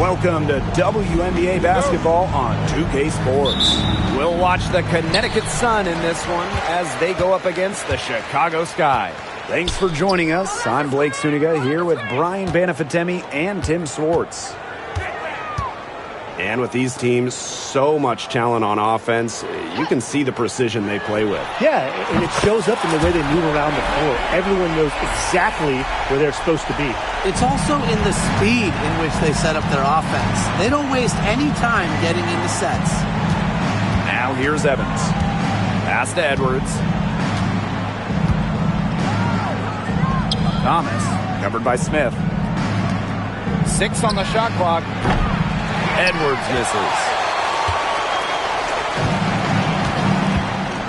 Welcome to WNBA basketball on 2K Sports. We'll watch the Connecticut Sun in this one as they go up against the Chicago Sky. Thanks for joining us. I'm Blake Suniga here with Brian Banafitemi and Tim Swartz. And with these teams, so much talent on offense, you can see the precision they play with. Yeah, and it shows up in the way they move around the floor. Everyone knows exactly where they're supposed to be. It's also in the speed in which they set up their offense. They don't waste any time getting into sets. Now here's Evans. Pass to Edwards. Thomas, covered by Smith. 6 on the shot clock. Edwards misses.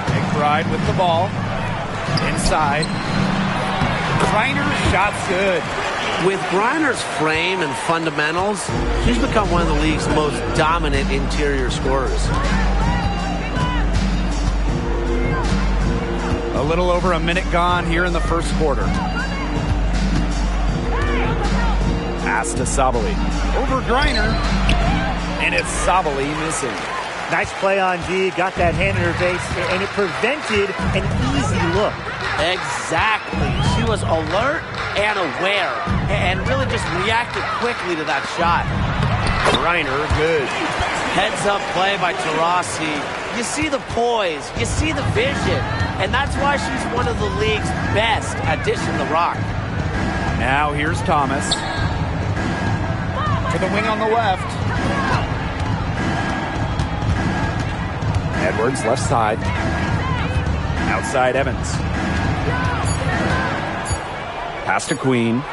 McBride with the ball. Inside. Griner's shot's good. With Griner's frame and fundamentals, she's become one of the league's most dominant interior scorers. A little over a minute gone here in the first quarter. Pass to Sabali. Over Griner. And it's Sabali missing. Nice play on D. Got that hand in her face, and it prevented an easy look. Exactly. She was alert and aware, and really just reacted quickly to that shot. Griner, good. Heads-up play by Taurasi. You see the poise. You see the vision. And that's why she's one of the league's best at dishing the rock. Now here's Thomas. To the wing on the left. Edwards, left side. Outside Evans. Pass to Queen.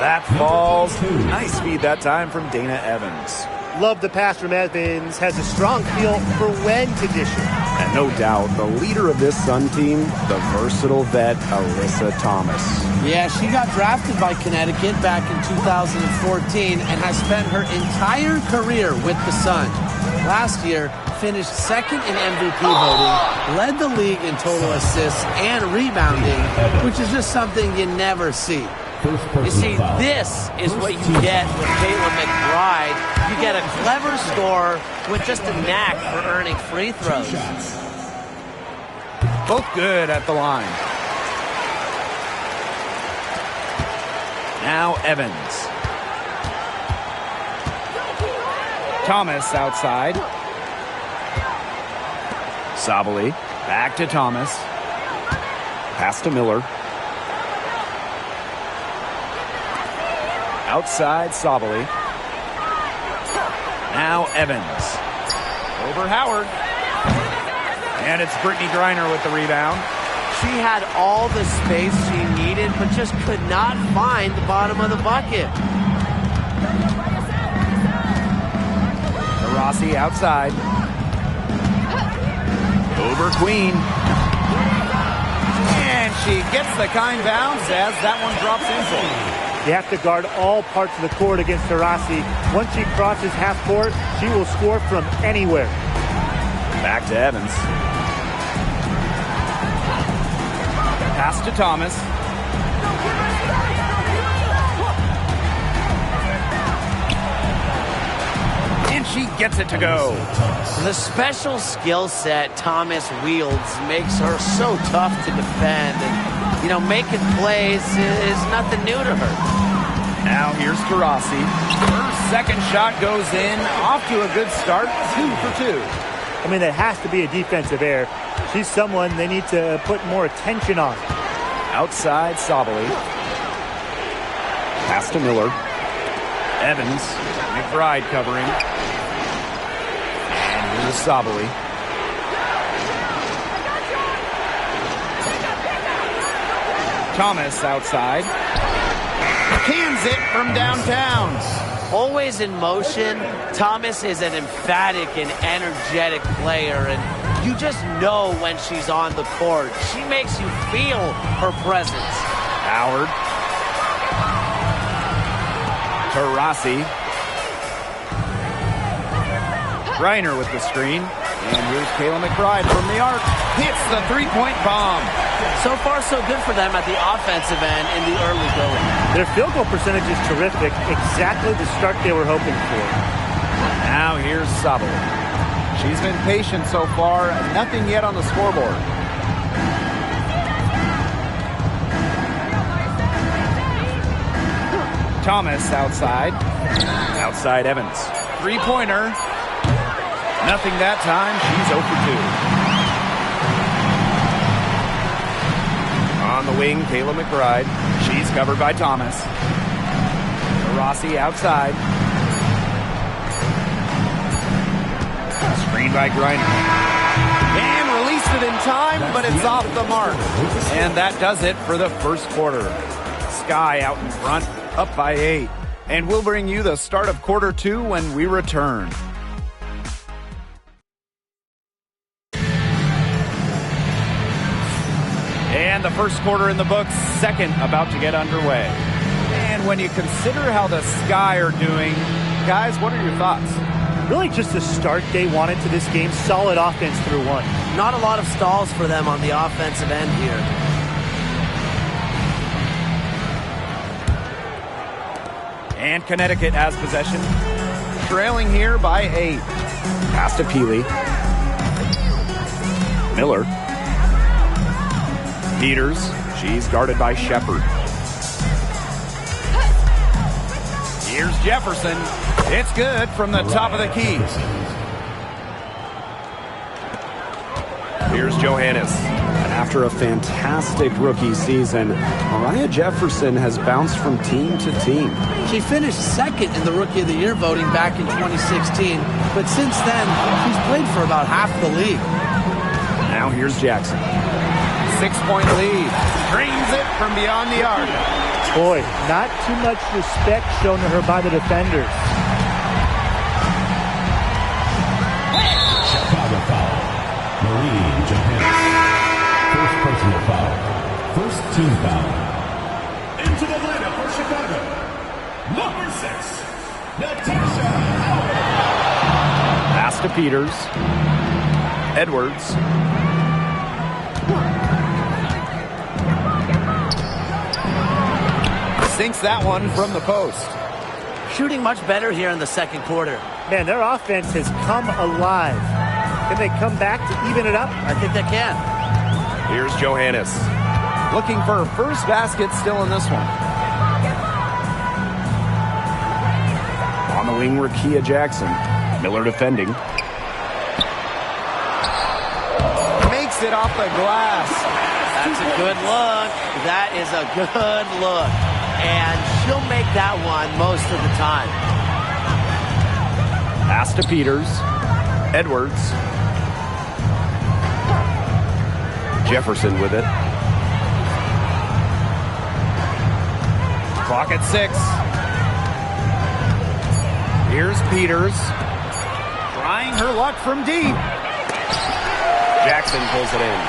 That falls. Nice feed that time from Dana Evans. Love the pass from Evans. Has a strong feel for when to dish it. And no doubt, the leader of this Sun team, the versatile vet, Alyssa Thomas. Yeah, she got drafted by Connecticut back in 2014 and has spent her entire career with the Sun. Last year, finished second in MVP voting, led the league in total assists and rebounding, which is just something you never see. You see, this is what you get with Kayla McBride. You get a clever scorer with just a knack for earning free throws. Both good at the line. Now Evans. Thomas outside. Sabali. Back to Thomas. Pass to Miller. Outside Sabali. Now Evans. Over Howard. And it's Brittany Griner with the rebound. She had all the space she needed, but just could not find the bottom of the bucket. Rossi outside. Over Queen. And she gets the kind bounce as that one drops in. You have to guard all parts of the court against Taurasi. Once she crosses half court, she will score from anywhere. Back to Evans. Pass to Thomas. And she gets it to go. The special skill set Thomas wields makes her so tough to defend. And, you know, making plays is nothing new to her. Now here's Taurasi. Her second shot goes in. Off to a good start. 2 for 2. I mean, that has to be a defensive error. She's someone they need to put more attention on. Outside Sabali. Pass to Miller. Evans. McBride covering. And here's Sabali. Thomas outside. Cans it from downtown. Always in motion, Thomas is an emphatic and energetic player, and you just know when she's on the court. She makes you feel her presence. Howard. Taurasi. Griner with the screen. And here's Kayla McBride from the arc. Hits the three-point bomb. So far, so good for them at the offensive end in the early going. Their field goal percentage is terrific. Exactly the start they were hoping for. Now here's Sabo. She's been patient so far. Nothing yet on the scoreboard. Thomas outside. Outside Evans. Three-pointer. Nothing that time. She's 0 for 2. On the wing, Kayla McBride. She's covered by Thomas. Rossi outside. Screen by Griner. And released it in time, but it's off the mark. And that does it for the first quarter. Sky out in front, up by 8. And we'll bring you the start of quarter 2 when we return. And the first quarter in the books, second about to get underway. And when you consider how the Sky are doing, guys, what are your thoughts? Really just the start they wanted to this game. Solid offense through one. Not a lot of stalls for them on the offensive end here. And Connecticut has possession. Trailing here by 8. Pass to Peely. Miller. Peters. She's guarded by Shepard. Here's Jefferson. It's good from the top of the key. Here's Johannes. And after a fantastic rookie season, Mariah Jefferson has bounced from team to team. She finished second in the Rookie of the Year voting back in 2016, but since then, she's played for about half the league. Now here's Jackson. 6-point lead. Drains it from beyond the arc. Boy, not too much respect shown to her by the defenders. Chicago foul. Marie Johannes. First personal foul. First team foul. Into the lineup for Chicago. Number 6, Natasha Howard. Pass to Peters. Edwards. Sinks that one from the post. Shooting much better here in the second quarter. Man, their offense has come alive. Can they come back to even it up? I think they can. Here's Johannes. Looking for her first basket still in this one. On the wing, Rakia Jackson. Miller defending. Makes it off the glass. That's a good look. That is a good look. And she'll make that one most of the time. Pass to Peters. Edwards. Jefferson with it. Clock at 6. Here's Peters. Trying her luck from deep. Jackson pulls it in.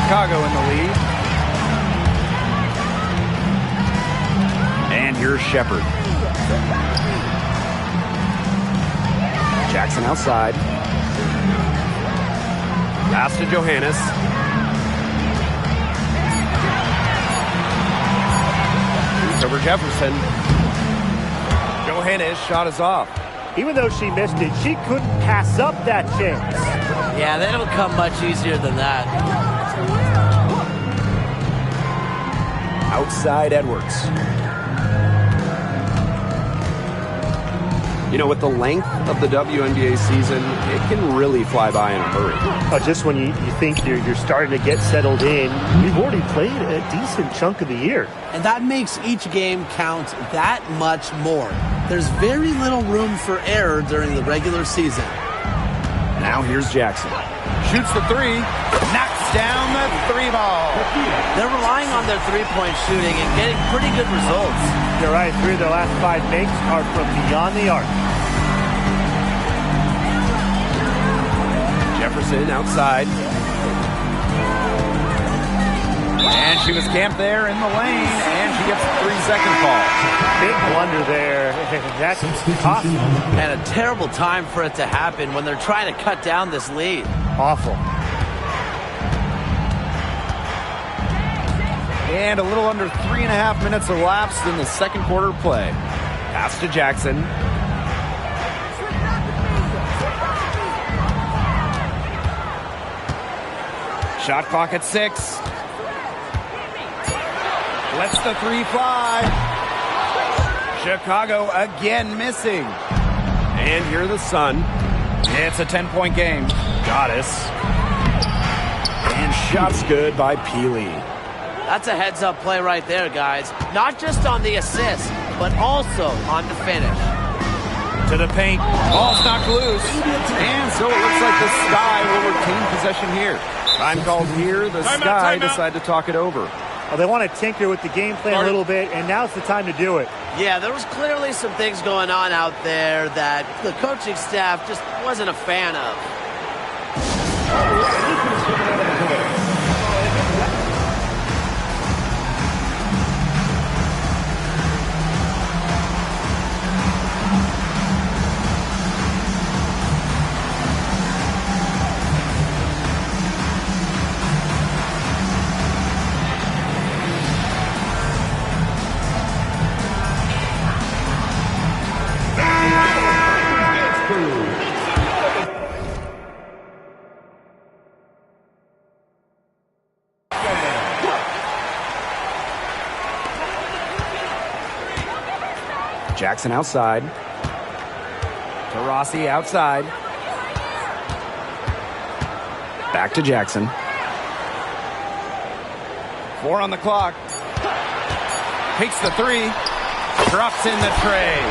Chicago in the lead. And here's Shepard. Jackson outside. Pass to Johannes. Here's over Jefferson. Johannes' shot is off. Even though she missed it, she couldn't pass up that chance. Yeah, they don't come much easier than that. Outside Edwards. You know, with the length of the WNBA season, it can really fly by in a hurry. Just when you think you're starting to get settled in, you've already played a decent chunk of the year. And that makes each game count that much more. There's very little room for error during the regular season. Now here's Jackson. Shoots the 3. Knocks down the 3 ball. They're relying on their three-point shooting and getting pretty good results. You're right. 3 of their last 5 makes are from beyond the arc. Jefferson outside. And she was camped there in the lane, and she gets a 3-second call. Big blunder there. That's tough. And a terrible time for it to happen when they're trying to cut down this lead. Awful. And a little under 3.5 minutes elapsed in the second quarter play. Pass to Jackson. Shot clock at 6. Lets the 3 fly. Chicago again missing. And here the Sun. It's a 10-point game. Goddess. And shots good by Peely. That's a heads-up play right there, guys. Not just on the assist, but also on the finish. To the paint. Ball's knocked loose. And so it looks like the Sky will retain possession here. Time called here. The Sky decide to talk it over. Well, they want to tinker with the game plan a little bit, and now's the time to do it. Yeah, there was clearly some things going on out there that the coaching staff just wasn't a fan of. Jackson outside. Taurasi outside. Back to Jackson. 4 on the clock. Takes the 3. Drops in the tray.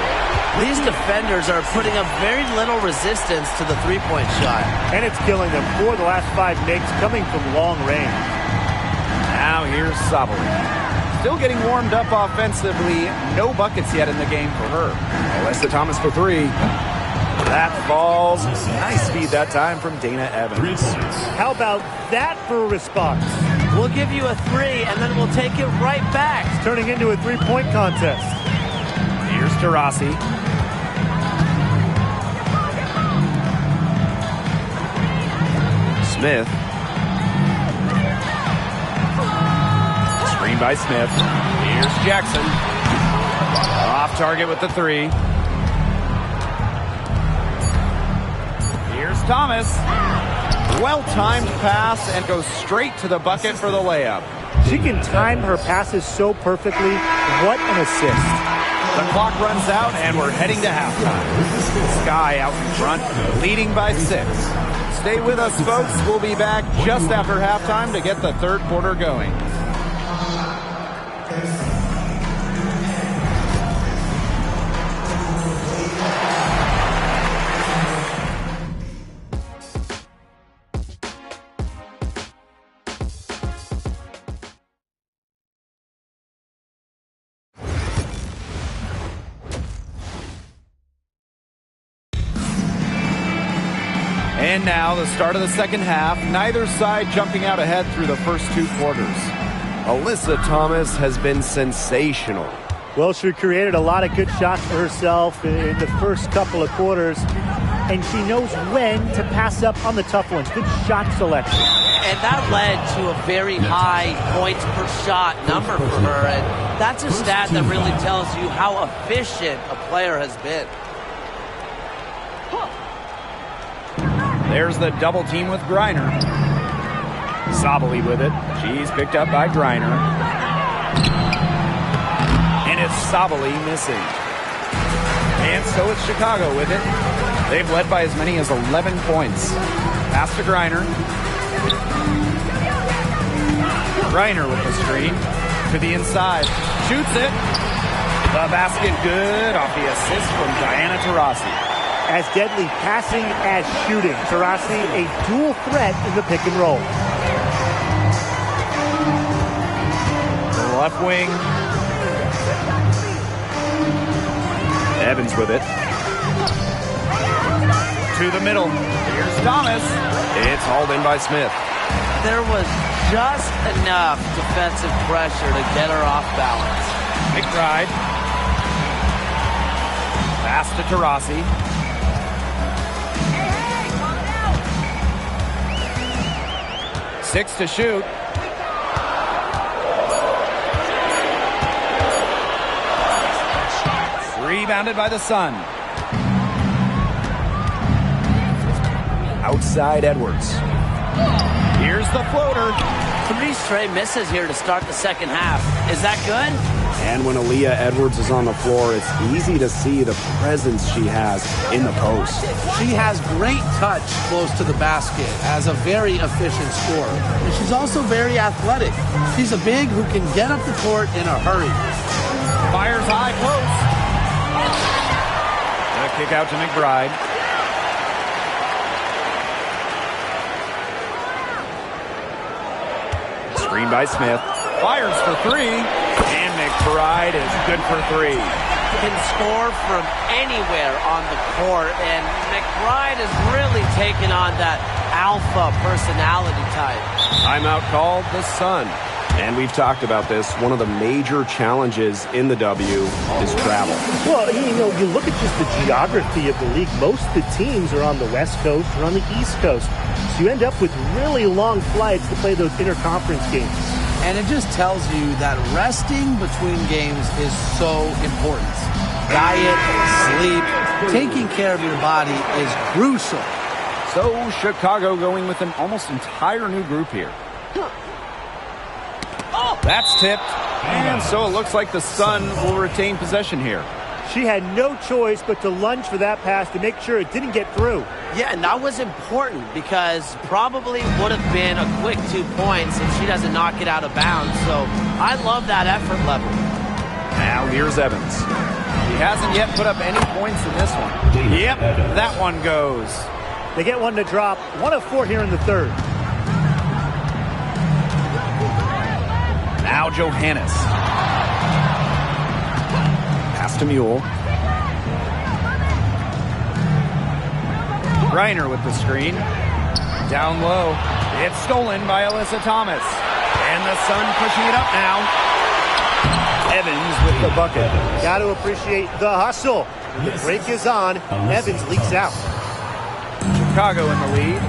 These defenders are putting up very little resistance to the three-point shot. And it's killing them. 4 of the last 5 makes coming from long range. Now here's Sabali. Still getting warmed up offensively. No buckets yet in the game for her. Alyssa Thomas for 3. That falls. Nice speed that time from Dana Evans. How about that for a response? We'll give you a 3, and then we'll take it right back. It's turning into a 3-point contest. Here's Taurasi. Smith. Screen by Smith. Here's Jackson. Off target with the 3. Here's Thomas. Well-timed pass and goes straight to the bucket for the layup. She can time her passes so perfectly. What an assist. The clock runs out and we're heading to halftime. Sky out in front, leading by 6. Stay with us, folks. We'll be back just after halftime to get the third quarter going. And now the start of the second half. Neither side jumping out ahead through the first 2 quarters. Alyssa Thomas has been sensational. Well, she created a lot of good shots for herself in the first couple of quarters. And she knows when to pass up on the tough ones. Good shot selection. And that led to a very high points per shot number for her. And that's a stat that really tells you how efficient a player has been. There's the double team with Griner. Sabali with it. She's picked up by Griner. And it's Sabali missing. And so it's Chicago with it. They've led by as many as 11 points. Pass to Griner. Griner with the screen. To the inside. Shoots it. The basket good off the assist from Diana Taurasi. As deadly passing as shooting. Taurasi, a dual threat in the pick and roll. The left wing. Evans with it. To the middle. Here's Thomas. It's hauled in by Smith. There was just enough defensive pressure to get her off balance. McBride. Pass to Taurasi. 6 to shoot. Rebounded by the Sun. Outside Edwards. Here's the floater. 3 straight misses here to start the second half. Is that good? And when Aaliyah Edwards is on the floor, it's easy to see the presence she has in the post. She has great touch close to the basket as a very efficient scorer. And she's also very athletic. She's a big who can get up the court in a hurry. Fires high close. A kick out to McBride. Screen by Smith. Fires for 3. And McBride is good for 3. Can score from anywhere on the court, and McBride has really taken on that alpha personality type. Timeout called the Sun. And we've talked about this. One of the major challenges in the W is travel. Well, you look at just the geography of the league. Most of the teams are on the West Coast or on the East Coast. So you end up with really long flights to play those interconference games. And it just tells you that resting between games is so important. Diet, sleep, taking care of your body is crucial. So Chicago going with an almost entire new group here. That's tipped. And so it looks like the Sun will retain possession here. She had no choice but to lunge for that pass to make sure it didn't get through. Yeah, and that was important because probably would have been a quick 2 points if she doesn't knock it out of bounds. So I love that effort level. Now here's Evans. He hasn't yet put up any points in this one. Yep, that one goes. They get one to drop. 1 of 4 here in the third. Now Johannes. Pass to Mule. Reiner with the screen. Down low. It's stolen by Alyssa Thomas. And the Sun pushing it up now. Evans with the bucket. Got to appreciate the hustle. The break is on. Evans leaks out. Chicago in the lead.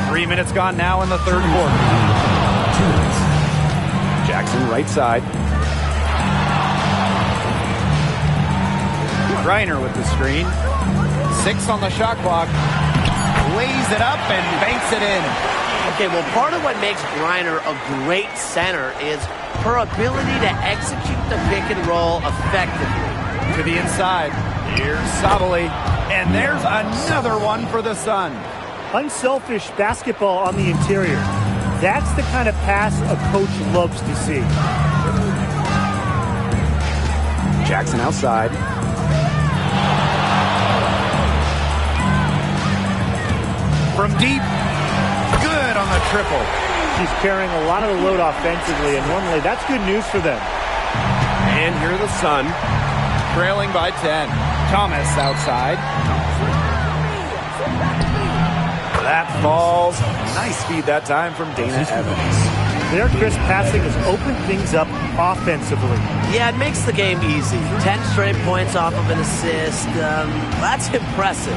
3 minutes gone now in the third quarter. Jackson right side. Reiner with the screen. 6 on the shot clock. Lays it up and banks it in. Okay, well, part of what makes Griner a great center is her ability to execute the pick and roll effectively. To the inside. Here's Sabali. And there's another one for the Sun. Unselfish basketball on the interior. That's the kind of pass a coach loves to see. Jackson outside. From deep. Good on the triple. She's carrying a lot of the load offensively, and normally that's good news for them. And here are the Sun, trailing by 10. Thomas outside. That falls. Nice feed that time from Dana Evans. Their crisp passing has opened things up offensively. Yeah, it makes the game easy. 10 straight points off of an assist. That's impressive.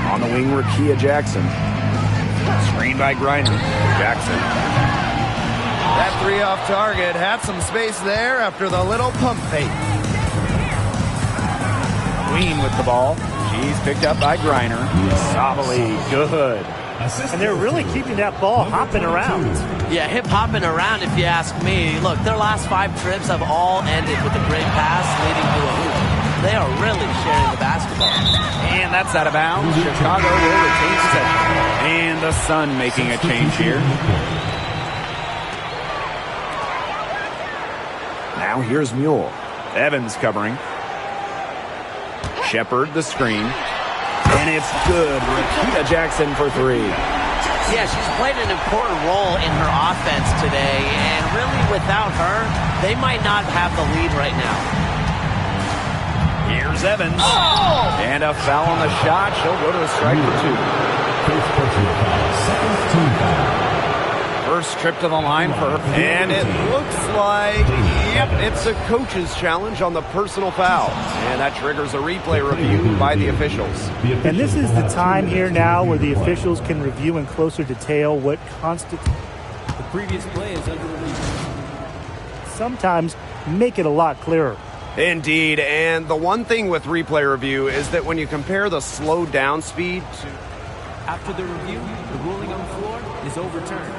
On the wing, Rakia Jackson. Screen by Griner. Jackson. That 3 off target had some space there after the little pump fake. Queen with the ball. She's picked up by Griner. Sabali, good. And they're really keeping that ball hopping around. Yeah, hip hopping around if you ask me. Look, their last 5 trips have all ended with a great pass leading to a hoop. They are really sharing the basketball. And that's out of bounds. Chicago will retain possession. And the Sun making a change here. Now here's Mule. Evans covering. Shepard the screen. And it's good. Rakia Jackson for 3. Yeah, she's played an important role in her offense today. And really, without her, they might not have the lead right now. Here's Evans. Oh! And a foul on the shot. She'll go to the strike for 2. First personal foul, second team foul. First trip to the line for her. And it looks like, yep, it's a coach's challenge on the personal foul. And that triggers a replay review by the officials. And this is the time here now where the officials can review in closer detail what constitutes The previous play is under review. sometimes make it a lot clearer. Indeed, and the one thing with replay review is that when you compare the slowed down speed to... After the review, the ruling on the floor is overturned.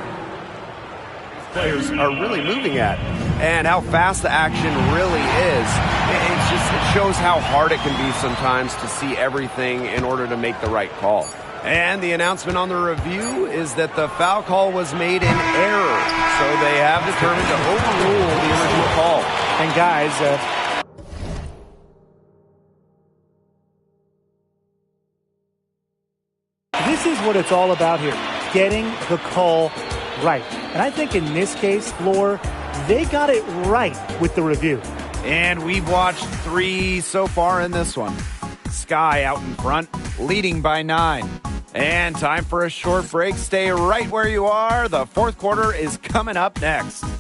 Players are really moving at and how fast the action really is. It shows how hard it can be sometimes to see everything in order to make the right call. And the announcement on the review is that the foul call was made in error, so they have determined to overrule the original call. And guys, this is what it's all about here, getting the call right. And I think in this case, Floor, they got it right with the review. And we've watched 3 so far in this one. Sky out in front, leading by 9. And time for a short break. Stay right where you are. The fourth quarter is coming up next. It's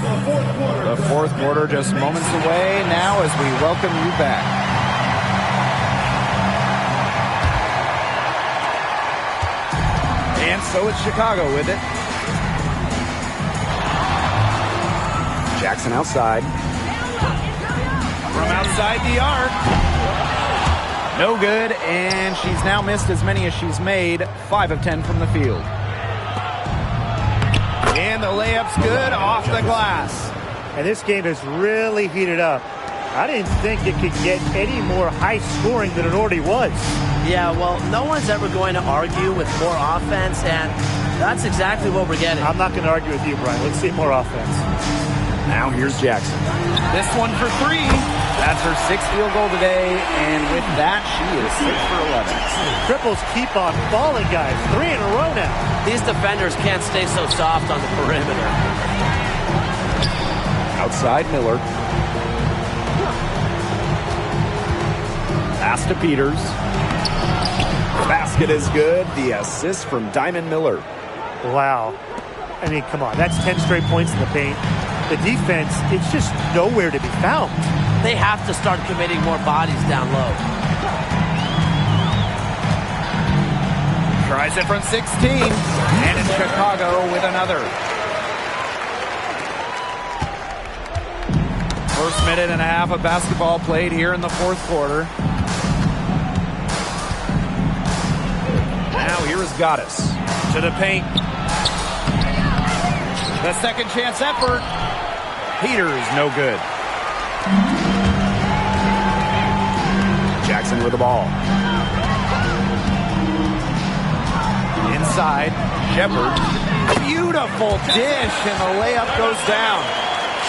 the fourth quarter. The fourth quarter just moments away now as we welcome you back. And so it's Chicago with it. Jackson outside. From outside the arc. No good, and she's now missed as many as she's made. 5 of 10 from the field. And the layup's good off the glass. And this game has really heated up. I didn't think it could get any more high scoring than it already was. Yeah, well, no one's ever going to argue with more offense, and that's exactly what we're getting. I'm not going to argue with you, Brian. Let's see more offense. Now here's Jackson. This one for 3. That's her 6th field goal today, and with that, she is 6 for 11. Triples keep on falling, guys. 3 in a row now. These defenders can't stay so soft on the perimeter. Outside Miller. Pass to Peters. Basket is good. The assist from Diamond Miller. Wow. I mean, come on. That's 10 straight points in the paint. The defense, it's just nowhere to be found. They have to start committing more bodies down low. Tries it from 16, and it's Chicago with another. First minute and a half of basketball played here in the fourth quarter. Now here is Goddess to the paint. The second chance effort. Peters, no good. Jackson with the ball. Inside, Shepard. Beautiful dish, and the layup goes down.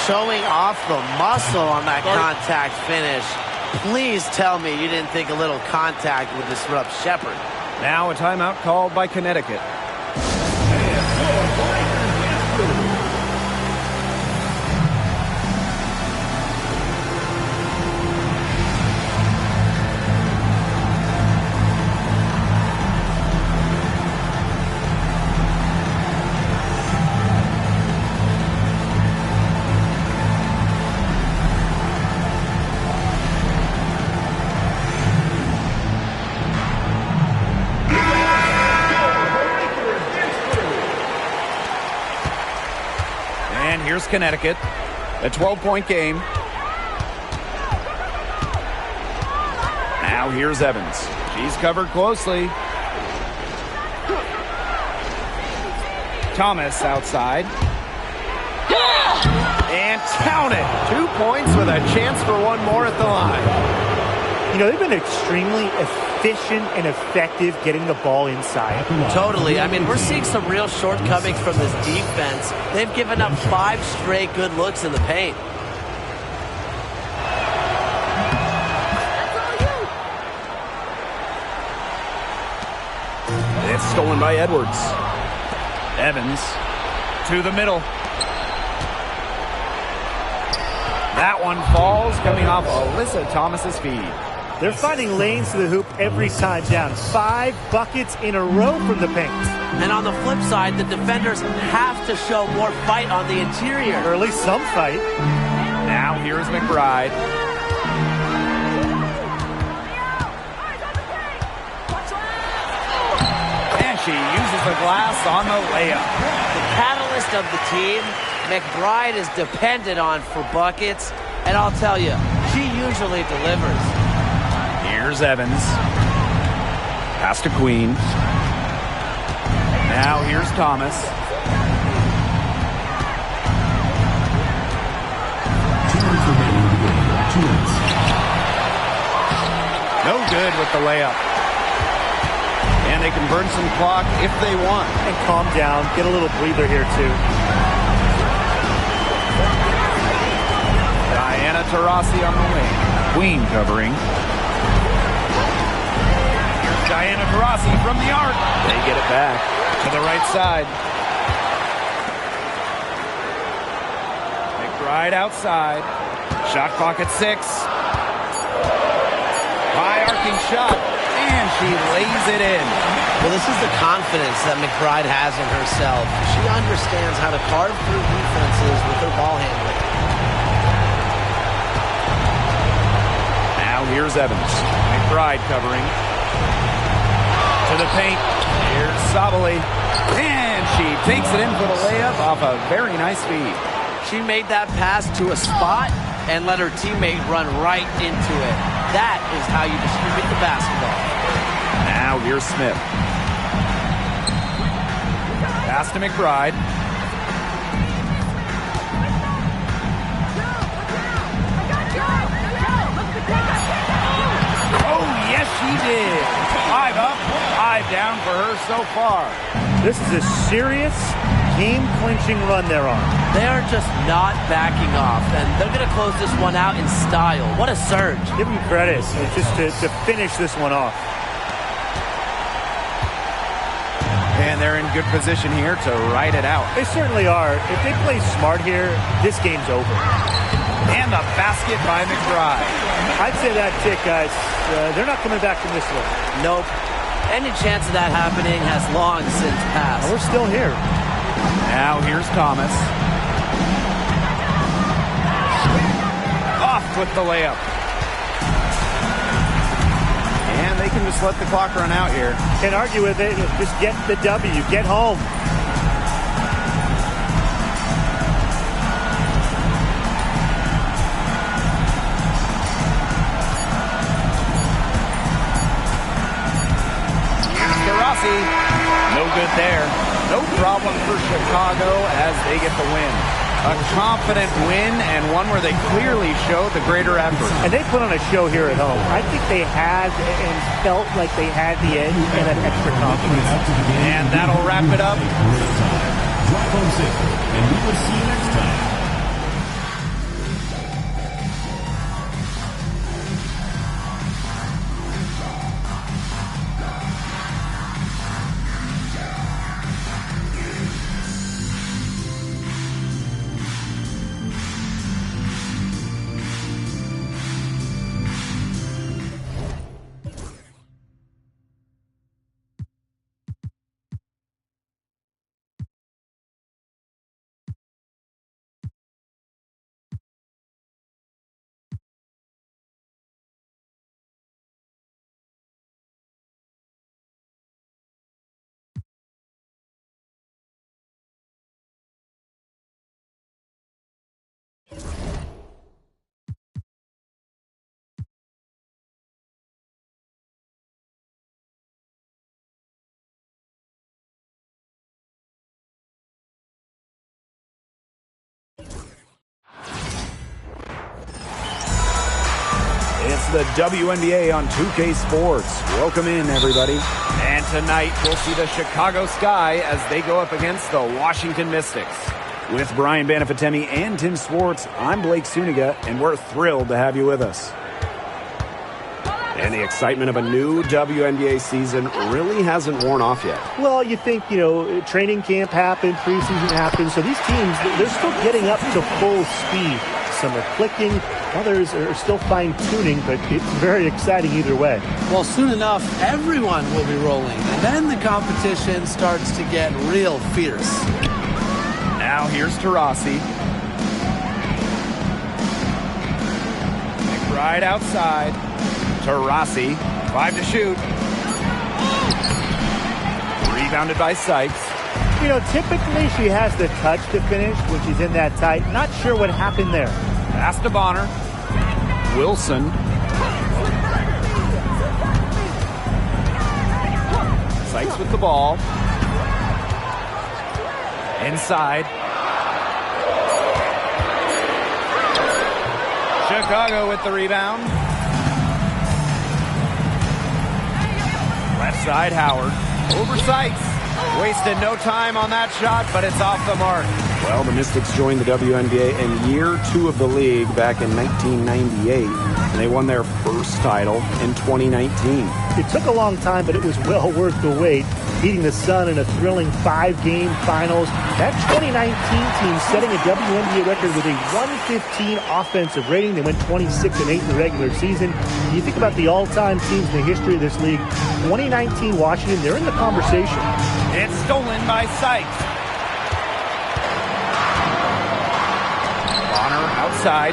Showing off the muscle on that contact finish. Please tell me you didn't think a little contact would disrupt Shepard. Now a timeout called by Connecticut. Here's Connecticut, a 12-point game. Now here's Evans. She's covered closely. Thomas outside. And count it. 2 points with a chance for one more at the line. You know, they've been extremely efficient and effective getting the ball inside. Totally. I mean, we're seeing some real shortcomings from this defense. They've given up 5 straight good looks in the paint. It's stolen by Edwards. Evans to the middle. That one falls, coming off Alyssa Thomas's feed. They're finding lanes to the hoop every time down. 5 buckets in a row from the paint. And on the flip side, the defenders have to show more fight on the interior. Or at least some fight. Now here's McBride. And she uses the glass on the layup. The catalyst of the team, McBride is depended on for buckets. And I'll tell you, she usually delivers. Here's Evans. Pass to Queen. Now here's Thomas. 2 minutes remaining in the game. 2 minutes. No good with the layup. And they can burn some clock if they want. And calm down. Get a little breather here, too. Diana Taurasi on the wing. Queen covering. Here's Diana Taurasi from the arc. They get it back to the right side. McBride outside. Shot clock at 6. High arcing shot. And she lays it in. Well, this is the confidence that McBride has in herself. She understands how to carve through defenses with her ball handling. Now here's Evans. McBride covering. To the paint. Here's Sabali. And she takes it in for the layup off a very nice feed. She made that pass to a spot and let her teammate run right into it. That is how you distribute the basketball. Now here's Smith. Pass to McBride. Oh, yes, she did. 5 up, 5 down for her so far. This is a serious, game-clinching run they're on. They are just not backing off, and they're going to close this one out in style. What a surge. Give them credit just to finish this one off. And they're in good position here to ride it out. They certainly are. If they play smart here, this game's over. And the basket by McBride. I'd say that tick, guys. They're not coming back from this one. Nope. Any chance of that happening has long since passed. We're still here. Now here's Thomas. Off with the layup. And they can just let the clock run out here. Can't argue with it. Just get the W. Get home. No good there. No problem for Chicago as they get the win. A confident win and one where they clearly showed the greater effort. And they put on a show here at home. I think they had and felt like they had the edge and that extra confidence. And that'll wrap it up. Drive home safely, and we will see you next time. It's the WNBA on 2K Sports. Welcome in, everybody. And tonight, we'll see the Chicago Sky as they go up against the Washington Mystics. With Brian Banafitemi and Tim Swartz, I'm Blake Suniga, and we're thrilled to have you with us. And the excitement of a new WNBA season really hasn't worn off yet. Well, you think, training camp happened, preseason happened, so these teams, they're still getting up to full speed. some are clicking, others are still fine-tuning, but it's very exciting either way. Well, soon enough, everyone will be rolling, and then the competition starts to get real fierce. Now here's Taurasi. Right outside. Taurasi, 5 to shoot. Rebounded by Sykes. You know, typically she has the touch to finish when she's in that tight. Not sure what happened there. Pass to Bonner. Wilson. Sykes with the ball. Inside. Chicago with the rebound. Left side, Howard. Over Sykes. Wasted no time on that shot, but it's off the mark. Well, the Mystics joined the WNBA in year 2 of the league back in 1998, and they won their first title in 2019. It took a long time, but it was well worth the wait, beating the Sun in a thrilling 5-game finals. That 2019 team setting a WNBA record with a 115 offensive rating. They went 26-8 in the regular season. When you think about the all-time teams in the history of this league, 2019 Washington, they're in the conversation. It's stolen by Sykes. Bonner outside.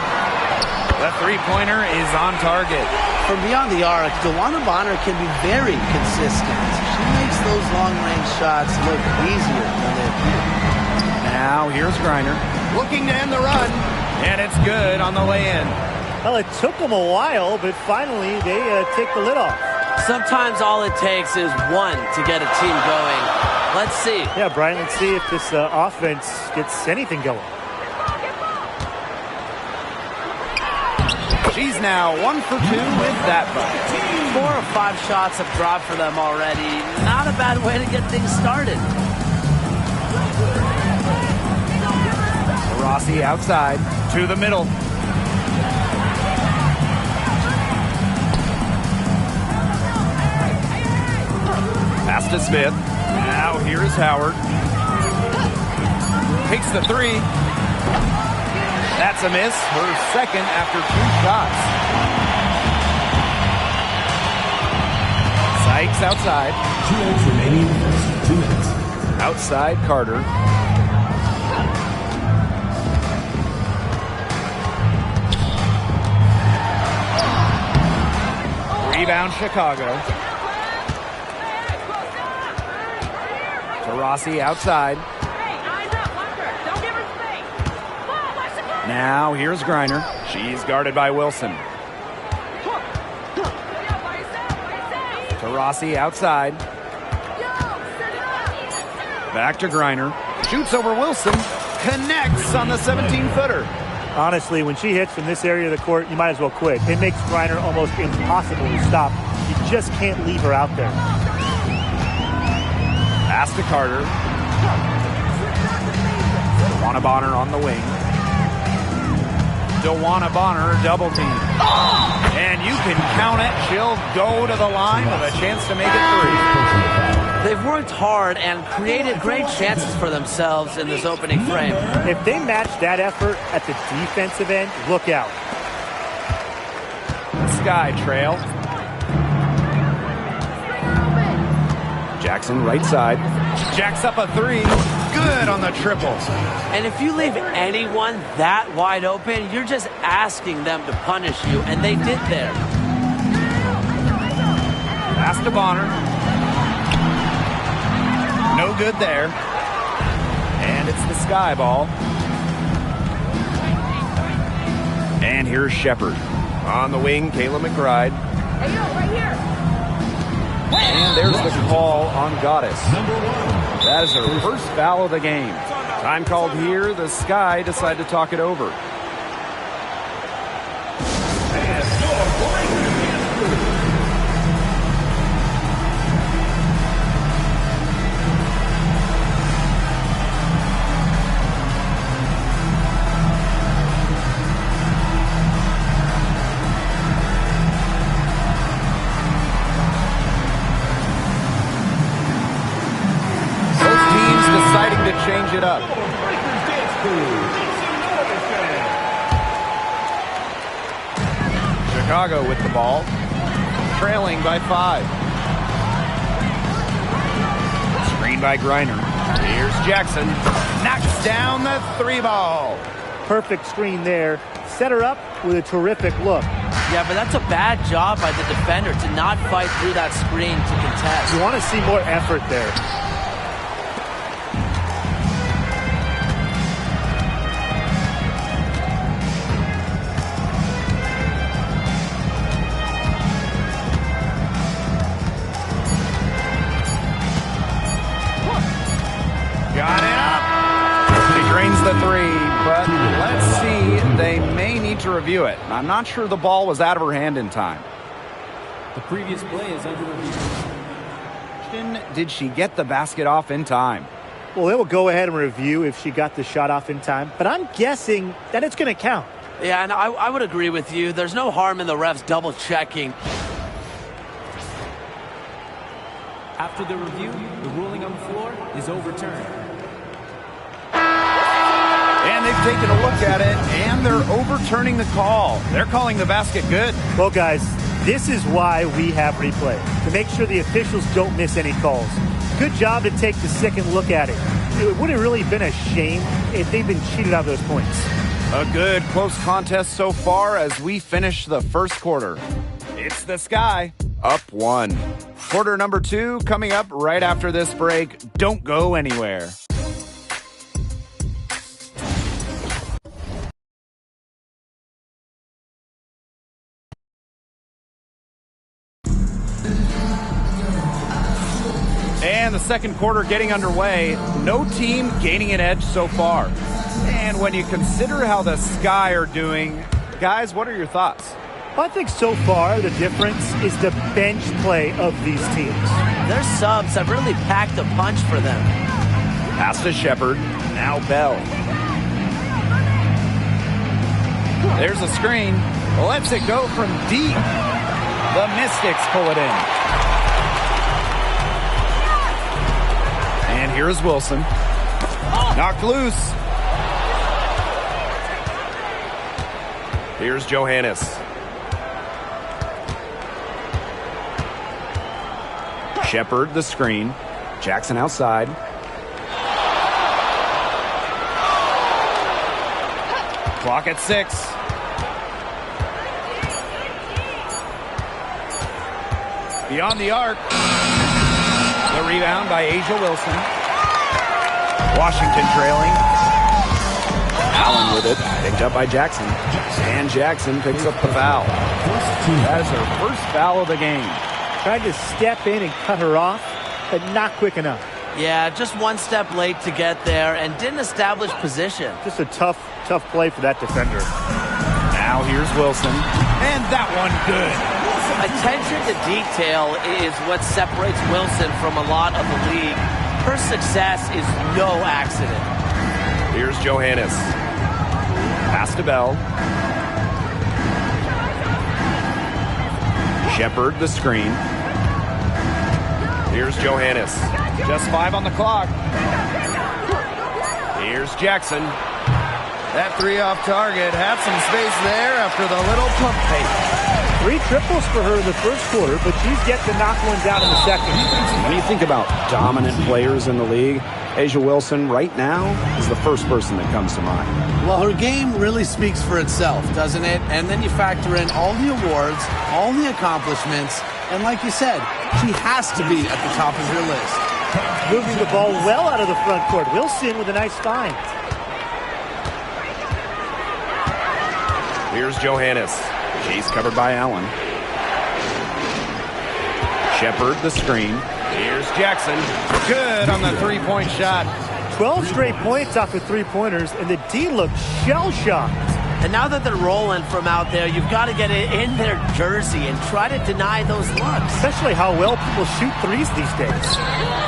The three-pointer is on target. From beyond the arc, DeWanna Bonner can be very consistent. She makes those long-range shots look easier than they appear. Now here's Griner. Looking to end the run. And it's good on the lay-in. Well, it took them a while, but finally they take the lid off. Sometimes all it takes is one to get a team going. Let's see. Yeah, Brian, let's see if this offense gets anything going. She's now 1 for 2 with that bucket. 4 or 5 shots have dropped for them already. Not a bad way to get things started. Rossi outside to the middle. Pass to Smith. Now here's Howard. Takes the three. That's a miss. Her second after 2 shots. Sykes outside. 2 minutes remaining. 2 minutes. Outside Carter. Rebound Chicago. Taurasi outside. Now here's Griner. She's guarded by Wilson. Taurasi outside. Back to Griner. Shoots over Wilson. Connects on the 17-footer. Honestly, when she hits from this area of the court, you might as well quit. It makes Griner almost impossible to stop. You just can't leave her out there. Pass to Carter. DeWanna Bonner on the wing. DeWanna Bonner double team. And you can count it. She'll go to the line with a chance to make it 3. They've worked hard and created great chances for themselves in this opening frame. If they match that effort at the defensive end, look out. Sky trail. Jackson right side. Jacks up a 3. Good on the triple. And if you leave anyone that wide open, you're just asking them to punish you, and they did there. Pass to Bonner. No good there. And it's the Sky ball. And here's Shepard. On the wing, Kayla McBride. Hey, yo, right here. And there's the call on Goddess. That is her first foul of the game. Time called here. The Sky decide to talk it over. Deciding to change it up. Chicago with the ball, trailing by 5. Screen by Griner. Here's Jackson. Knocks down the 3 ball. Perfect screen there. Set her up with a terrific look. Yeah, but that's a bad job by the defender to not fight through that screen to contest. You want to see more effort there. Got it up. She drains the 3, but let's see. They may need to review it. I'm not sure the ball was out of her hand in time. The previous play is under review. Did she get the basket off in time? Well, they will go ahead and review if she got the shot off in time, but I'm guessing that it's going to count. Yeah, and I would agree with you. There's no harm in the refs double-checking. After the review, the ruling on the floor is overturned. And they've taken a look at it, and they're overturning the call. They're calling the basket good. Well, guys, this is why we have replay, to make sure the officials don't miss any calls. Good job to take the second look at it. It would have really been a shame if they'd been cheated out of those points. A good close contest so far as we finish the first quarter. It's the Sky, up 1. Quarter number 2 coming up right after this break. Don't go anywhere. And the second quarter getting underway. No team gaining an edge so far. And when you consider how the Sky are doing, guys, what are your thoughts? Well, I think so far the difference is the bench play of these teams. Their subs have really packed a punch for them. Pass to Shepard. Now Bell. There's a screen. Lets it go from deep. The Mystics pull it in. And here's Wilson. Knocked loose. Here's Johannes. Shepard, the screen. Jackson outside. Clock at 6. Beyond the arc. The rebound by Asia Wilson. Washington trailing. Allen with it. Picked up by Jackson. And Jackson picks up the foul. That is her first foul of the game. Tried to step in and cut her off, but not quick enough. Yeah, just one step late to get there and didn't establish position. Just a tough play for that defender. Now here's Wilson. And that one good. Attention to detail is what separates Wilson from a lot of the league. Her success is no accident. Here's Johannes. Pass to Bell. Shepard, the screen. Here's Johannes. Just 5 on the clock. Here's Jackson. That 3 off target. Had some space there after the little pump fake. 3 triples for her in the first quarter, but she's yet to knock one down in the second. When you think about dominant players in the league, Asia Wilson right now is the first person that comes to mind. Well, her game really speaks for itself, doesn't it? And then you factor in all the awards, all the accomplishments, and like you said, she has to be at the top of your list. Moving the ball well out of the front court. Wilson with a nice find. Here's Johannes. She's covered by Allen. Shepard, the screen. Here's Jackson. Good on the 3-point shot. 12 straight points off of 3-pointers, and the D looked shell-shocked. And now that they're rolling from out there, you've got to get it in their jersey and try to deny those looks. Especially how well people shoot threes these days.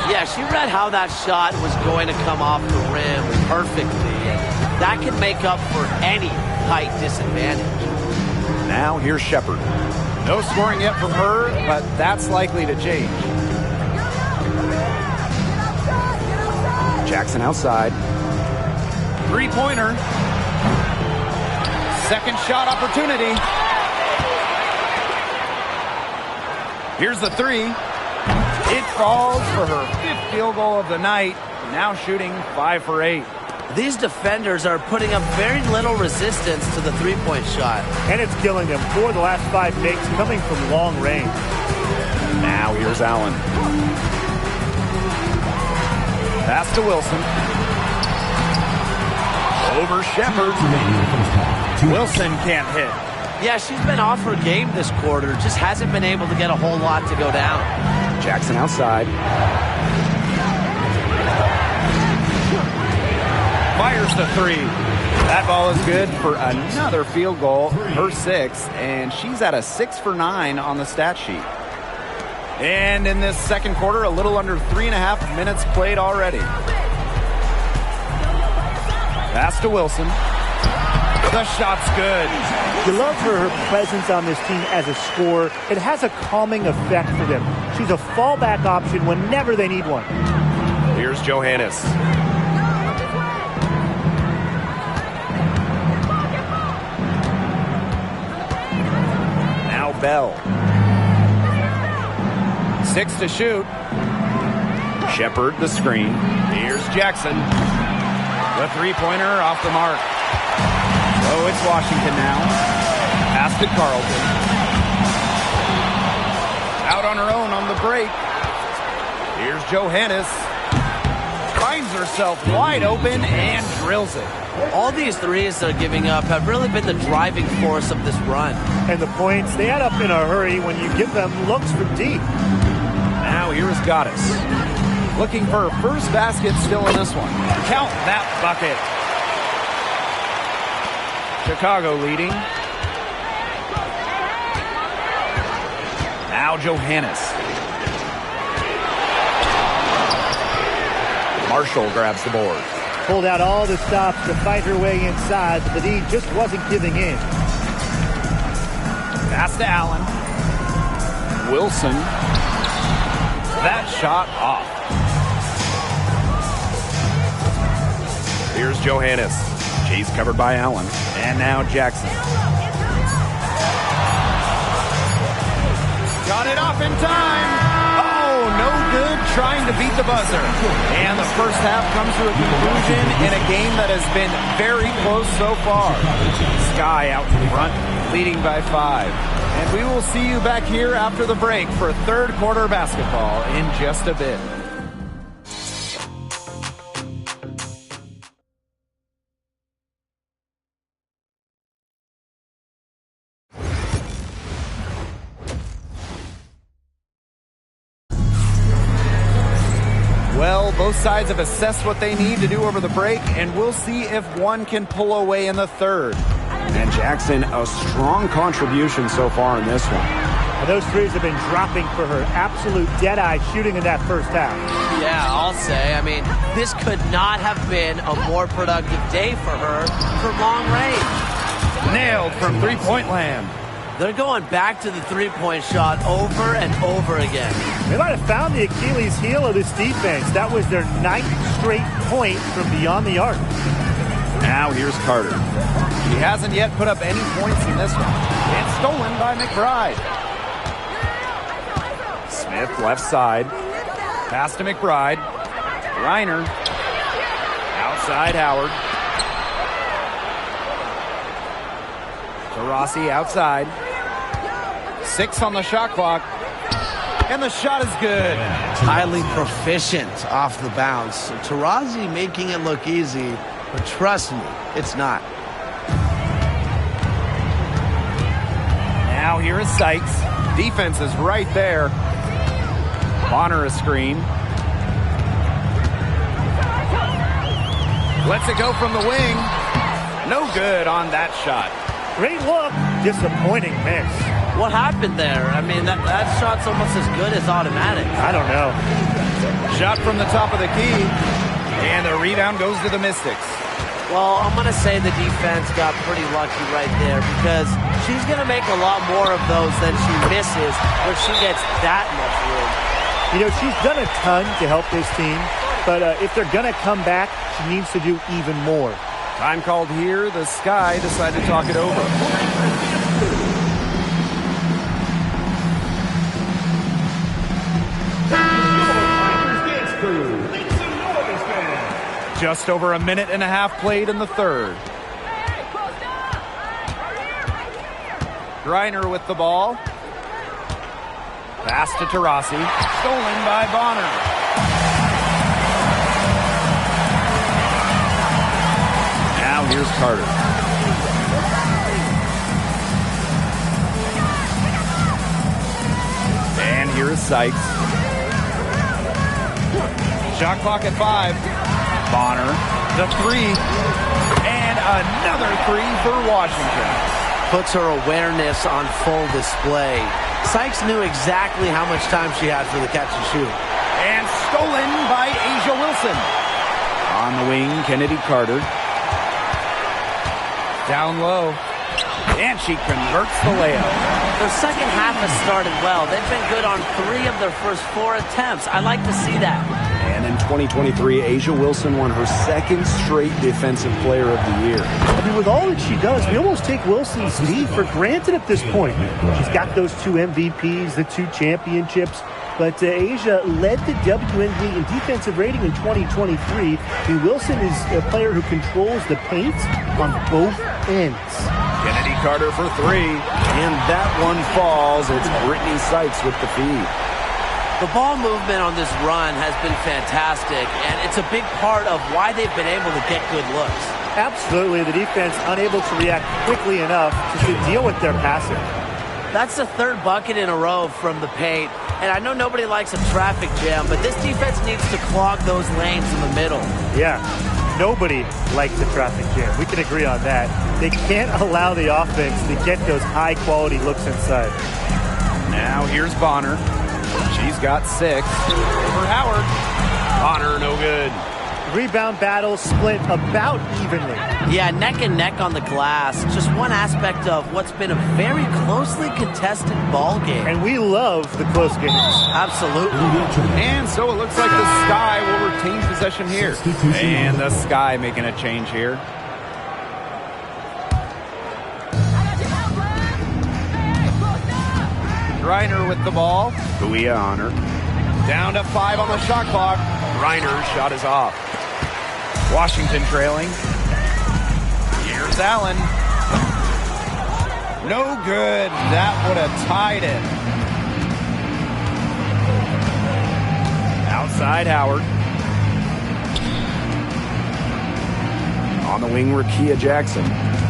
Yeah, she read how that shot was going to come off the rim perfectly. And that can make up for any height disadvantage. Now here's Shepard. No scoring yet from her, but that's likely to change. Jackson outside. 3-pointer. Second shot opportunity. Here's the three. It falls for her 5th field goal of the night. Now shooting 5 for 8. These defenders are putting up very little resistance to the three-point shot. And it's killing them. 4 of the last 5 makes coming from long range. Now here's Allen. Pass to Wilson. Over Shepard. Wilson can't hit. Yeah, she's been off her game this quarter. Just hasn't been able to get a whole lot to go down. Jackson outside. Fires the three. That ball is good for another field goal, her 6th, and she's at a 6 for 9 on the stat sheet. And in this second quarter, a little under 3.5 minutes played already. Pass to Wilson. The shot's good. You love her presence on this team as a scorer. It has a calming effect for them. She's a fallback option whenever they need one. Here's Johannes. Now Bell. 6 to shoot. Shepard the screen. Here's Jackson. The three-pointer off the mark. Oh, it's Washington now. Pass to Carlton. Out on her own on the break. Here's Johannes. Finds herself wide open and drills it. All these threes they're giving up have really been the driving force of this run. And the points, they add up in a hurry when you give them looks from deep. Now here's Goddess. Looking for her first basket still in this one. Count that bucket. Chicago leading. Now Johannes. Marshall grabs the board. Pulled out all the stops to fight her way inside, but the D just wasn't giving in. Pass to Allen. Wilson. That shot off. Here's Johannes. She's covered by Allen. And now Jackson. Got it off in time. Oh, no good trying to beat the buzzer. And the first half comes to a conclusion in a game that has been very close so far. Sky out in front, leading by 5. And we will see you back here after the break for third quarter basketball in just a bit. Well, both sides have assessed what they need to do over the break, and we'll see if one can pull away in the third. And Jackson, a strong contribution so far in this one. And those threes have been dropping for her. Absolute dead-eye shooting in that first half. Yeah, I'll say. I mean, this could not have been a more productive day for her from long range. Nailed from three-point land. They're going back to the three-point shot over and over again. They might have found the Achilles heel of this defense. That was their 9th straight point from beyond the arc. Now here's Carter. He hasn't yet put up any points in this one. It's stolen by McBride. Smith left side. Pass to McBride. Reiner. Outside Howard. To Rossi outside. 6 on the shot clock. And the shot is good. Highly proficient off the bounce. Taurasi making it look easy, but trust me, it's not. Now here is Sykes. Defense is right there. Bonner a screen. Lets it go from the wing. No good on that shot. Great look. Disappointing miss. What happened there? I mean, that shot's almost as good as automatic. I don't know. Shot from the top of the key. And the rebound goes to the Mystics. Well, I'm going to say the defense got pretty lucky right there because she's going to make a lot more of those than she misses when she gets that much room. You know, she's done a ton to help this team, but if they're going to come back, she needs to do even more. Time called here. The Sky decided to talk it over. Just over a minute and a half played in the third. Griner with the ball. Pass to Taurasi. Stolen by Bonner. Now here's Carter. And here is Sykes. Shot clock at 5. Bonner, the 3. And another 3 for Washington. Puts her awareness on full display. Sykes knew exactly how much time she had for the catch and shoot. And stolen by A'ja Wilson. On the wing, Kennedy Carter. Down low. And she converts the layup. Their second half has started well. They've been good on 3 of their first 4 attempts. I like to see that. And in 2023, A'ja Wilson won her second straight Defensive Player of the Year. I mean, with all that she does, we almost take Wilson's speed for granted at this point. She's got those 2 MVPs, the 2 championships. But A'ja led the WNBA in defensive rating in 2023. And Wilson is a player who controls the paint on both ends. Kennedy Carter for 3. And that one falls. It's Brittany Sykes with the feed. The ball movement on this run has been fantastic, and it's a big part of why they've been able to get good looks. Absolutely. The defense unable to react quickly enough to deal with their passing. That's the 3rd bucket in a row from the paint. And I know nobody likes a traffic jam, but this defense needs to clog those lanes in the middle. Yeah, nobody likes a traffic jam. We can agree on that. They can't allow the offense to get those high-quality looks inside. Now here's Bonner. She's got 6. For Howard. Bonner, no good. Rebound battle split about evenly. Yeah, neck and neck on the glass. Just one aspect of what's been a very closely contested ball game. And we love the close games. Absolutely. And so it looks like the Sky will retain possession here. And the Sky making a change here. Griner with the ball. Bouya on her. Down to 5 on the shot clock. Griner's shot is off. Washington trailing. Here's Allen. No good. That would have tied it. Outside Howard. On the wing, Rakia Jackson.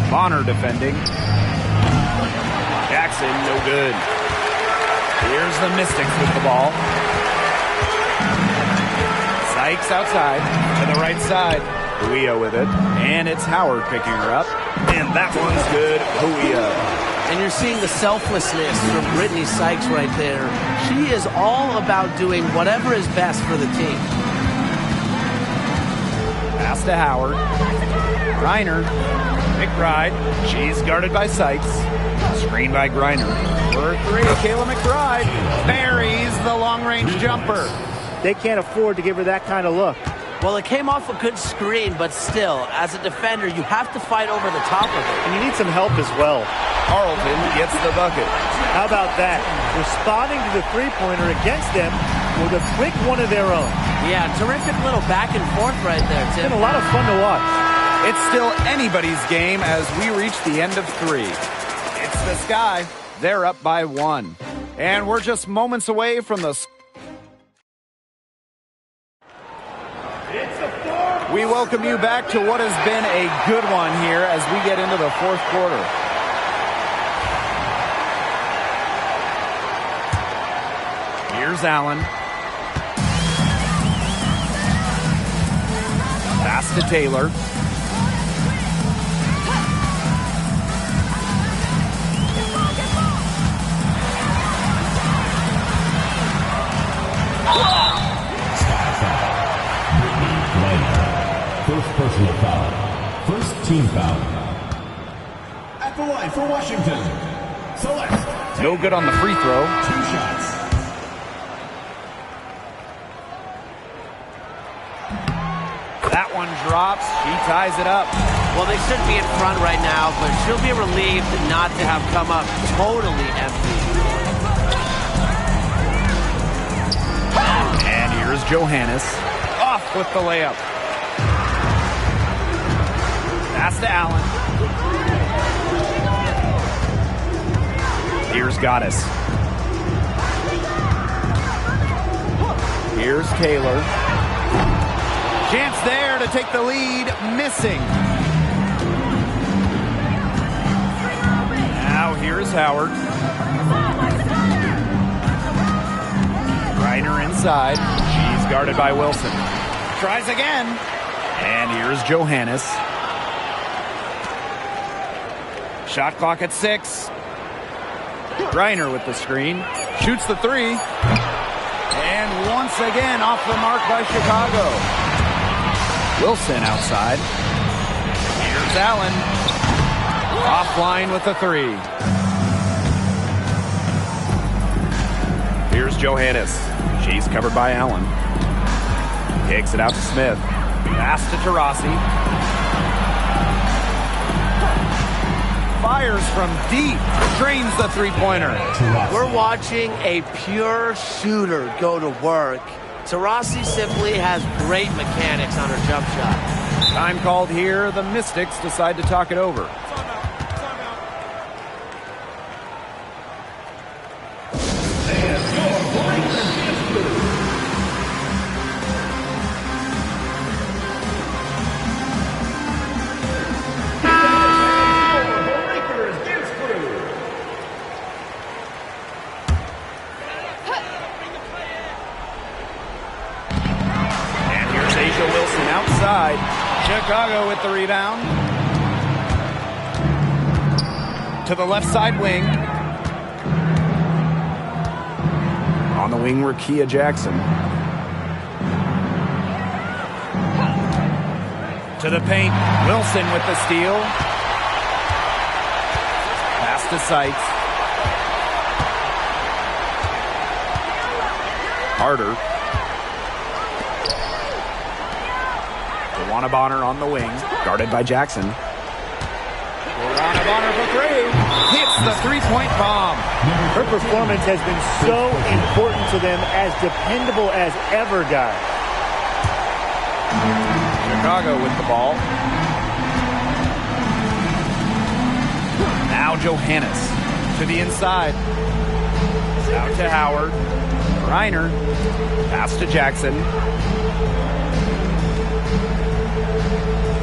Bonner defending. Jackson, no good. Here's the Mystics with the ball. Sykes outside to the right side. Bouya with it. And it's Howard picking her up. And that one's good. Bouya. And you're seeing the selflessness from Brittany Sykes right there. She is all about doing whatever is best for the team. Pass to Howard. Griner. McBride. She's guarded by Sykes. Screen by Griner. For 3, Kayla McBride buries the long-range jumper. They can't afford to give her that kind of look. Well, it came off a good screen, but still, as a defender, you have to fight over the top of it. And you need some help as well. Carlton gets the bucket. How about that? Responding to the three-pointer against them with a quick one of their own. Yeah, terrific little back and forth right there, Tim. It's been a lot of fun to watch. It's still anybody's game as we reach the end of 3. It's the Sky. They're up by 1. And we're just moments away from the... We welcome you back to what has been a good one here as we get into the 4th quarter. Here's Allen. Pass to Taylor. First personal foul. First team foul. At the line for Washington. Celeste. No good on the free throw. 2 shots. That one drops. She ties it up. Well, they should be in front right now, but she'll be relieved not to have come up totally empty. And here's Johannes. Off with the layup. Pass to Allen. Here's Gaddis. Here's Taylor. Chance there to take the lead. Missing. Now here's Howard. Reiner inside. She's guarded by Wilson. Tries again. And here's Johannes. Shot clock at 6. Reiner with the screen. Shoots the 3. And once again off the mark by Chicago. Wilson outside. Here's Allen. Offline with the 3. Here's Johannes. She's covered by Allen. Kicks it out to Smith. Pass to Taurasi. Fires from deep. Drains the three-pointer. We're watching a pure shooter go to work. Taurasi simply has great mechanics on her jump shot. Time called here. The Mystics decide to talk it over. Chicago with the rebound. To the left side wing. On the wing, Rakia Jackson. To the paint. Wilson with the steal. Pass to Seitz. Harder. Luana Bonner on the wing, guarded by Jackson. Luana Bonner for 3. Hits the three-point bomb. Her performance has been so important to them, as dependable as ever, guys. Chicago with the ball. Now Johannes to the inside. Out to Howard. Reiner. Pass to Jackson.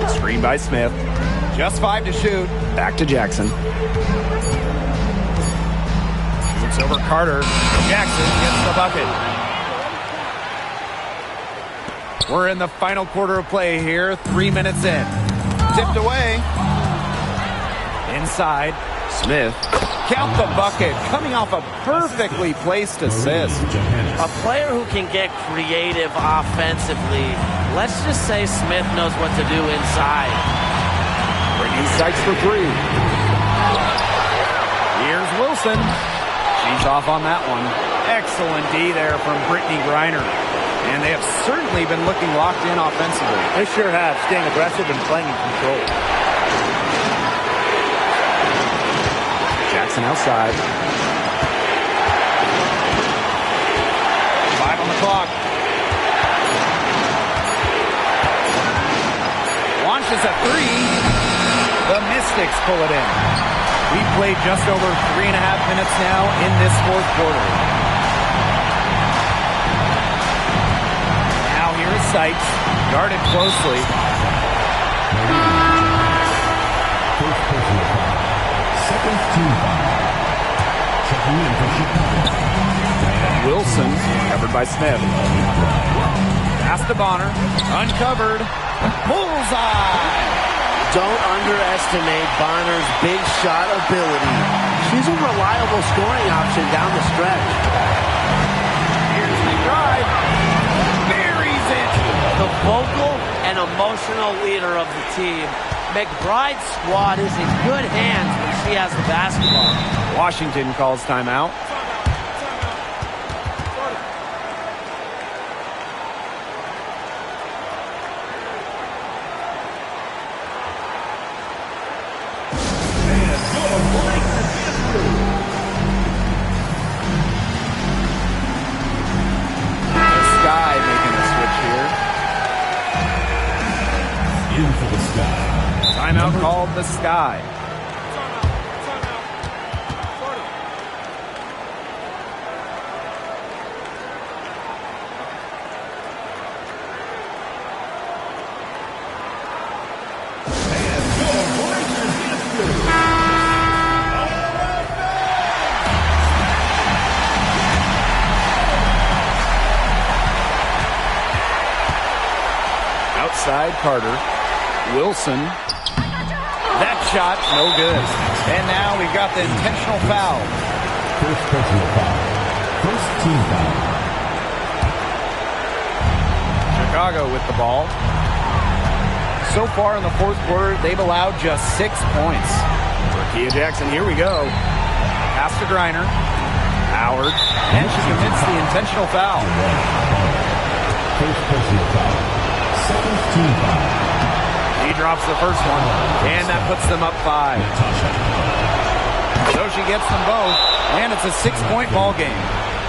Screen by Smith. Just 5 to shoot. Back to Jackson. Shoots over Carter. Jackson gets the bucket. We're in the final quarter of play here. 3 minutes in. Tipped away. Inside. Smith. Count the bucket. Coming off a perfectly placed assist. A player who can get creative offensively. Let's just say Smith knows what to do inside. Brittany Sykes for 3. Here's Wilson. She's off on that one. Excellent D there from Brittany Griner. And they have certainly been looking locked in offensively. They sure have, staying aggressive and playing in control. Jackson outside. 5 on the clock. Launches at 3. The Mystics pull it in. We've played just over 3.5 minutes now in this fourth quarter. Now here is Seitz, guarded closely. First personal foul. Second team foul. Checking in for Chicago. Wilson, covered by Smith. Pass to Bonner, uncovered. Bullseye! Don't underestimate Bonner's big shot ability. She's a reliable scoring option down the stretch. Here's the drive. Buries it. The vocal and emotional leader of the team. McBride's squad is in good hands when she has the basketball. Washington calls timeout. Timeout called the Sky. Outside Carter. Wilson. That shot, no good. And now we've got the intentional foul. First personal foul. First team foul. Chicago with the ball. So far in the fourth quarter, they've allowed just 6 points. Kia Jackson, here we go. Pass to Griner. Howard. And she commits the intentional foul. First personal foul. Second team foul. He drops the first one, and that puts them up 5. So she gets them both, and it's a 6-point ball game.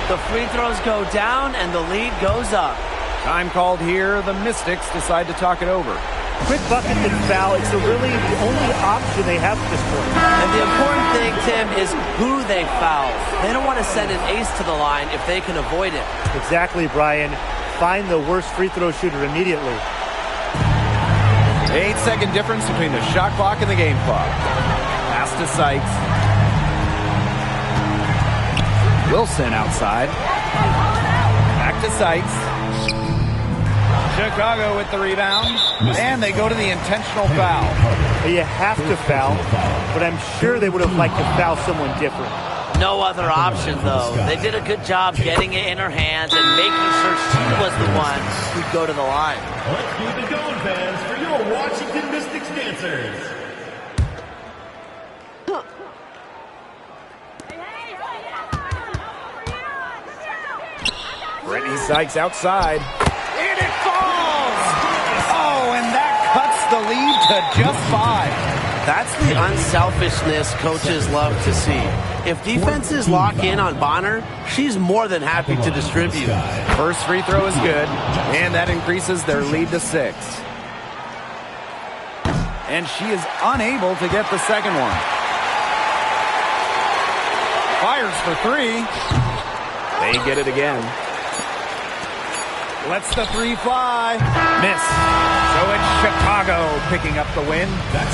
The free throws go down, and the lead goes up. Time called here. The Mystics decide to talk it over. Quick bucket and foul. It's really the only option they have at this point. And the important thing, Tim, is who they foul. They don't want to send an ace to the line if they can avoid it. Exactly, Brian. Find the worst free throw shooter immediately. 8-second difference between the shot clock and the game clock. Pass to Sykes. Wilson outside. Back to Sykes. Chicago with the rebound. And they go to the intentional foul. You have to foul, but I'm sure they would have liked to foul someone different. No other option, though. They did a good job getting it in her hands and making sure she was the one who'd go to the line. Let's keep it going, fans, for your Washington Mystics dancers. Brittany Sykes outside. And it falls! Oh, and that cuts the lead to just 5. That's the unselfishness coaches love to see. If defenses lock in on Bonner, she's more than happy to distribute. First free throw is good, and that increases their lead to 6. And she is unable to get the second one. Fires for 3. They get it again. Lets the 3 fly. Miss. So it's Chicago picking up the win.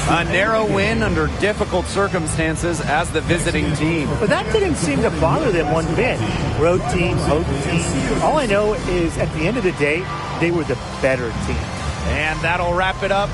A narrow win under difficult circumstances as the visiting team. But that didn't seem to bother them one bit. Road team, home team. All I know is at the end of the day, they were the better team. And that'll wrap it up